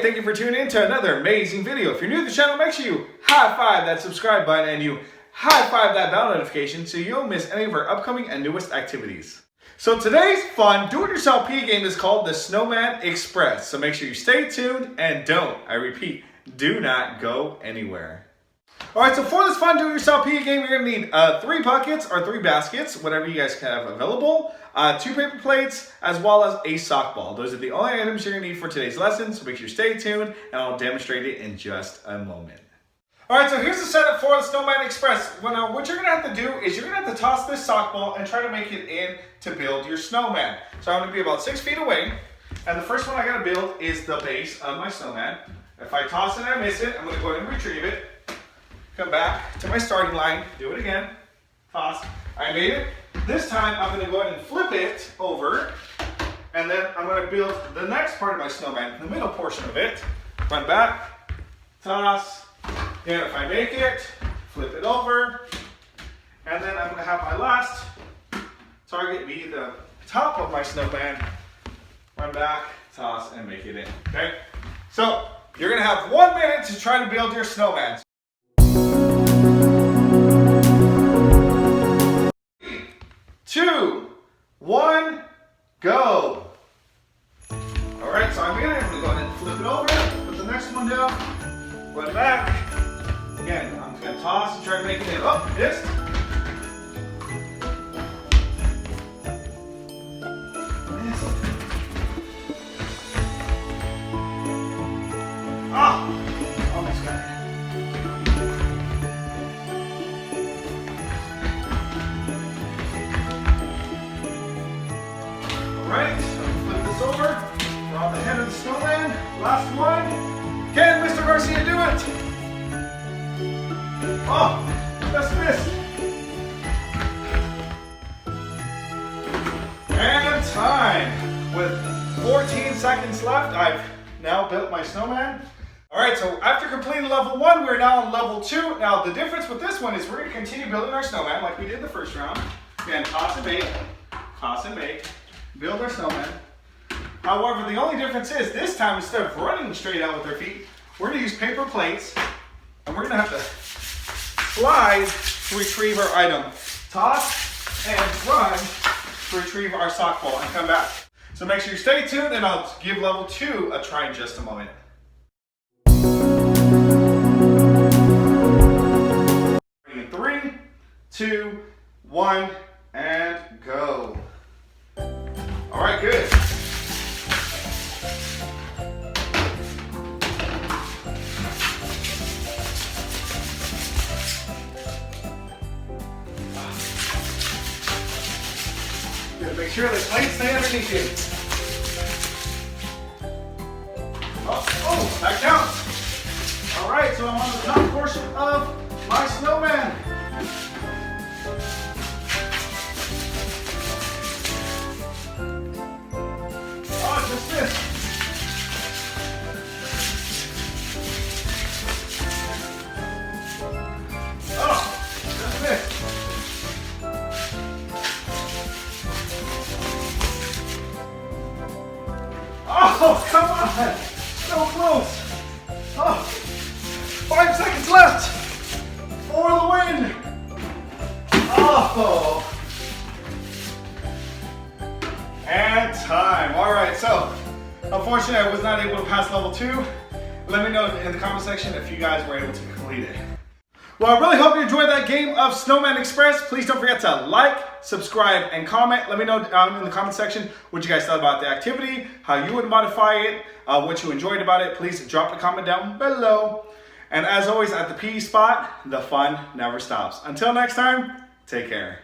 thank you for tuning in to another amazing video. If you're new to the channel, make sure you high five that subscribe button and you high five that bell notification so you don't miss any of our upcoming and newest activities. So today's fun do-it-yourself PE game is called the Snowman Express. So make sure you stay tuned and I repeat, do not go anywhere. Alright, so for this fun do-it-yourself PE game, you're going to need 3 buckets or 3 baskets, whatever you guys have available, 2 paper plates, as well as a sock ball. Those are the only items you're going to need for today's lesson, so make sure you stay tuned, and I'll demonstrate it in just a moment. Alright, so here's the setup for the Snowman Express. What you're going to have to do is you're going to have to toss this sock ball and try to make it in to build your snowman. So I'm going to be about 6 feet away, and the first one I got to build is the base of my snowman. If I toss it and I miss it, I'm going to go ahead and retrieve it. Come back to my starting line, do it again, toss. I made it. This time I'm going to go ahead and flip it over, and then I'm going to build the next part of my snowman, the middle portion of it. Run back, toss, and if I make it, flip it over, and then I'm going to have my last target be the top of my snowman. Run back, toss, and make it in. Okay? So you're going to have 1 minute to try to build your snowman. 2, 1, go. Alright, so I'm going to go ahead and flip it over, put the next one down, run back. Again, I'm going to toss and try to make it in. Oh, missed. Oh, almost got it. Alright, so flip this over. We're on the head of the snowman. Last one. Can Mr. Garcia do it? Oh, just missed. And time. With 14 seconds left, I've now built my snowman. Alright, so after completing level 1, we're now on level 2. Now, the difference with this one is we're going to continue building our snowman like we did the first round. Again, toss and bake, build our snowman. However, the only difference is this time, instead of running straight out with our feet, we're going to use paper plates, and we're going to have to slide to retrieve our item. Toss and run to retrieve our sock ball and come back. So make sure you stay tuned, and I'll give level 2 a try in just a moment. In 3, 2, 1, and go. All right, good. Good. Make sure the plates stay underneath you. Oh, that counts. All right, so I'm on the top portion of my snowman. Oh, come on! So close! Oh, 5 seconds left for the win! Oh! And time. Alright, so unfortunately I was not able to pass level 2. Let me know in the comment section if you guys were able to complete it. Well, I really hope you enjoyed that game of Snowman Express. Please don't forget to like, subscribe, and comment. Let me know down in the comment section what you guys thought about the activity, how you would modify it, what you enjoyed about it. Please drop a comment down below. And as always, at the PE spot, the fun never stops. Until next time, take care.